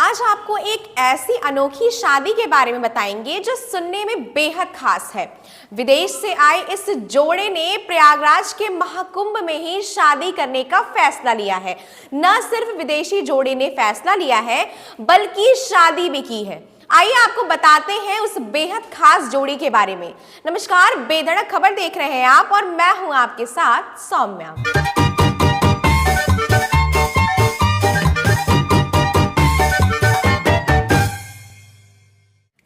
आज आपको एक ऐसी अनोखी शादी के बारे में बताएंगे जो सुनने में बेहद खास है। विदेश से आए इस जोड़े ने प्रयागराज के महाकुंभ में ही शादी करने का फैसला लिया है। न सिर्फ विदेशी जोड़े ने फैसला लिया है बल्कि शादी भी की है। आइए आपको बताते हैं उस बेहद खास जोड़ी के बारे में। नमस्कार, बेधड़क खबर देख रहे हैं आप और मैं हूं आपके साथ सौम्या।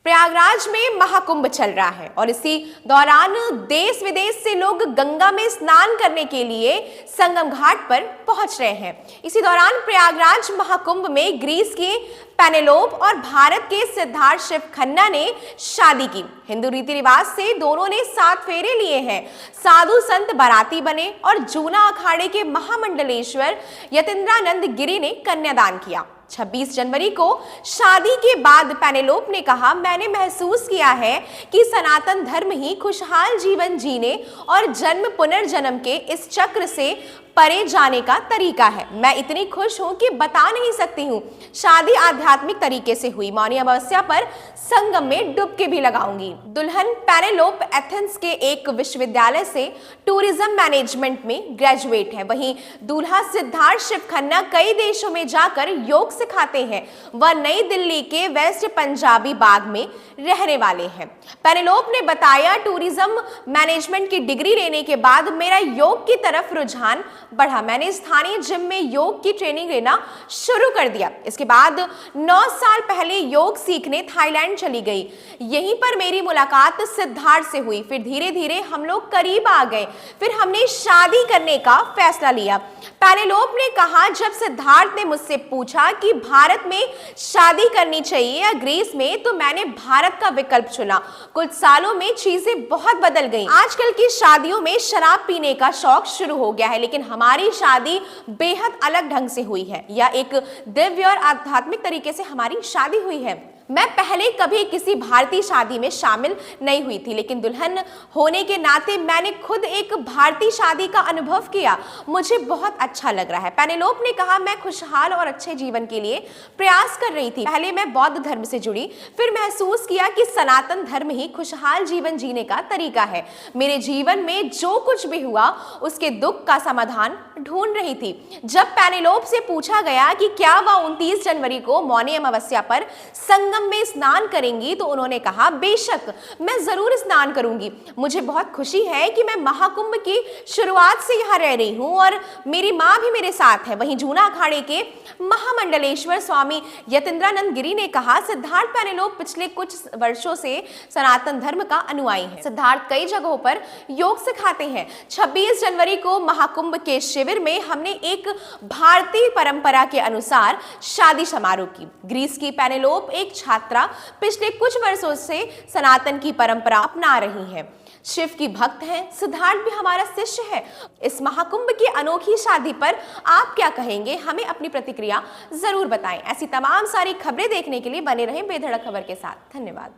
प्रयागराज में महाकुंभ चल रहा है और इसी दौरान देश विदेश से लोग गंगा में स्नान करने के लिए संगम घाट पर पहुंच रहे हैं। इसी दौरान प्रयागराज महाकुंभ में ग्रीस के पेनेलोप और भारत के सिद्धार्थ शिव खन्ना ने शादी की। हिंदू रीति रिवाज से दोनों ने 7 फेरे लिए हैं। साधु संत बाराती बने और जूना अखाड़े के महामंडलेश्वर यतीन्द्रानंद गिरी ने कन्यादान किया। 26 जनवरी को शादी के बाद पेनेलोप ने कहा, मैंने महसूस किया है कि सनातन धर्म ही खुशहाल जीवन जीने और जन्म पुनर्जन्म के इस चक्र से परे जाने का तरीका है। मैं इतनी खुश हूं कि बता नहीं सकती हूं। शादी आध्यात्मिक तरीके से हुई। मौनी अमावस्या पर संगम में डुबकी भी लगाऊंगी। दुल्हन पेनेलोप एथेंस के एक विश्वविद्यालय से टूरिज्म मैनेजमेंट में ग्रेजुएट है। वहीं दूल्हा सिद्धार्थ शिव खन्ना कई देशों में जाकर योग सिखाते हैं। वह नई दिल्ली के वेस्ट पंजाबी बाग में रहने वाले हैं। पेनेलोप ने बताया, टूरिज्म मैनेजमेंट की डिग्री लेने के बाद मेरा योग की तरफ रुझान बढ़ा। मैंने स्थानीय जिम में योग की ट्रेनिंग लेना शुरू कर दिया। इसके बाद 9 साल पहले योग सीखने थाईलैंड चली गई। यहीं पर मेरी मुलाकात सिद्धार्थ से हुई। फिर धीरे धीरे हम लोग करीब आ गए। फिर हमने शादी करने का फैसला लिया। पेनेलोप ने कहा, जब सिद्धार्थ ने मुझसे पूछा कि भारत में शादी करनी चाहिए या ग्रीस में, तो मैंने भारत का विकल्प चुना। कुछ सालों में चीजें बहुत बदल गईं। आजकल की शादियों में शराब पीने का शौक शुरू हो गया है, लेकिन हमारी शादी बेहद अलग ढंग से हुई है। यह एक दिव्य और आध्यात्मिक तरीके से हमारी शादी हुई है। मैं पहले कभी किसी भारतीय शादी में शामिल नहीं हुई थी, लेकिन दुल्हन होने के नाते मैंने खुद एक भारतीय शादी का अनुभव किया। मुझे बहुत अच्छा लग रहा है। पेनेलोप ने कहा, मैं खुशहाल और अच्छे जीवन के लिए प्रयास कर रही थी। पहले मैं बौद्ध धर्म से जुड़ी, फिर महसूस किया कि सनातन धर्म ही खुशहाल जीवन जीने का तरीका है। मेरे जीवन में जो कुछ भी हुआ उसके दुख का समाधान ढूंढ रही थी। जब पेनेलोप से पूछा गया कि क्या वह 29 जनवरी को मौनी अमावस्या पर संगम में स्नान करेंगी, तो उन्होंने कहा, बेशक मैं जरूर स्नान करूंगी। मुझे बहुत खुशी है कि मैं महाकुंभ की शुरुआत से यहाँ रह रही हूँ और मेरी माँ भी मेरे साथ है। वहीं जूना अखाड़े के महामंडलेश्वर स्वामी यतीन्द्रानंद गिरी ने कहा, सिद्धार्थ पेनेलोप पिछले कुछ वर्षों से सनातन धर्म का अनुयायी है। सिद्धार्थ कई जगहों पर योग सिखाते हैं। 26 जनवरी को महाकुंभ के शिविर में हमने एक भारतीय परंपरा के अनुसार शादी समारोह की। ग्रीस की पेनेलोप एक छात्रा पिछले कुछ वर्षों से सनातन की परंपरा अपना रही है। शिव की भक्त हैं। सिद्धार्थ भी हमारा शिष्य है। इस महाकुंभ की अनोखी शादी पर आप क्या कहेंगे? हमें अपनी प्रतिक्रिया जरूर बताएं। ऐसी तमाम सारी खबरें देखने के लिए बने रहें बेधड़क खबर के साथ। धन्यवाद।